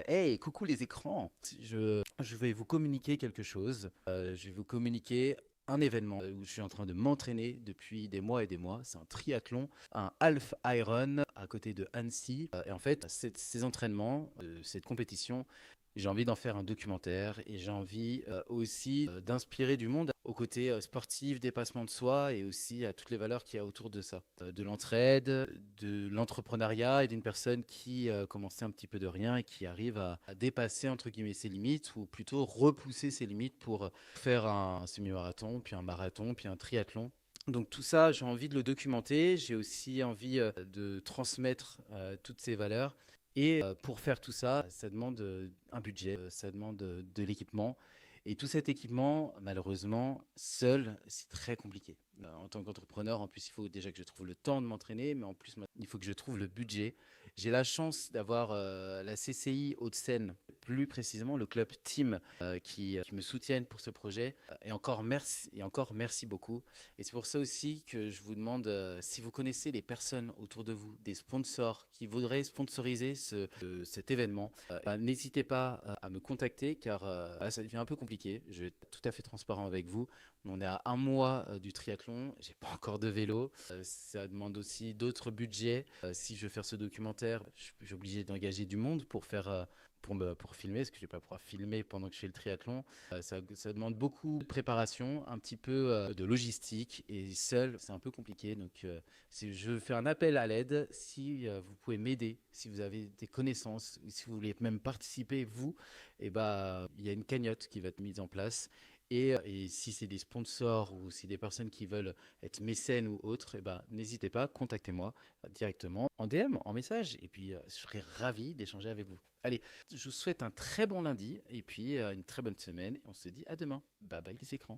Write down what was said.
Hey, coucou les écrans. Je vais vous communiquer quelque chose. Je vais vous communiquer un événement où je suis en train de m'entraîner depuis des mois et des mois. C'est un triathlon, un half Iron à côté de Annecy. Et en fait, ces entraînements, cette compétition, j'ai envie d'en faire un documentaire et j'ai envie aussi d'inspirer du monde au côté sportif, dépassement de soi et aussi à toutes les valeurs qu'il y a autour de ça. De l'entraide, de l'entrepreneuriat et d'une personne qui commençait un petit peu de rien et qui arrive à dépasser entre guillemets ses limites ou plutôt repousser ses limites pour faire un semi-marathon, puis un marathon, puis un triathlon. Donc tout ça, j'ai envie de le documenter, j'ai aussi envie de transmettre toutes ces valeurs. Et pour faire tout ça, ça demande un budget, ça demande de l'équipement. Et tout cet équipement, malheureusement, seul, c'est très compliqué. En tant qu'entrepreneur, en plus, il faut déjà que je trouve le temps de m'entraîner, mais en plus, il faut que je trouve le budget. J'ai la chance d'avoir la CCI Hauts-de-Seine, plus précisément le club Team, qui me soutiennent pour ce projet. Et encore merci beaucoup. Et c'est pour ça aussi que je vous demande si vous connaissez les personnes autour de vous, des sponsors qui voudraient sponsoriser cet événement, n'hésitez pas à me contacter car ça devient un peu compliqué. Je vais être tout à fait transparent avec vous. On est à un mois du triathlon, j'ai pas encore de vélo. Ça demande aussi d'autres budgets. Si je veux faire ce documentaire, je suis obligé d'engager du monde pour faire pour filmer, parce que je vais pas pouvoir filmer pendant que je fais le triathlon. Ça demande beaucoup de préparation, un petit peu de logistique, et seul, c'est un peu compliqué. Donc, je fais un appel à l'aide. Si vous pouvez m'aider, si vous avez des connaissances, si vous voulez même participer, vous, et bah, il y a une cagnotte qui va être mise en place. Et si c'est des sponsors ou si des personnes qui veulent être mécènes ou autres, eh ben, n'hésitez pas, contactez-moi directement en DM, en message. Et puis, je serai ravi d'échanger avec vous. Allez, je vous souhaite un très bon lundi et puis une très bonne semaine. On se dit à demain. Bye bye les écrans.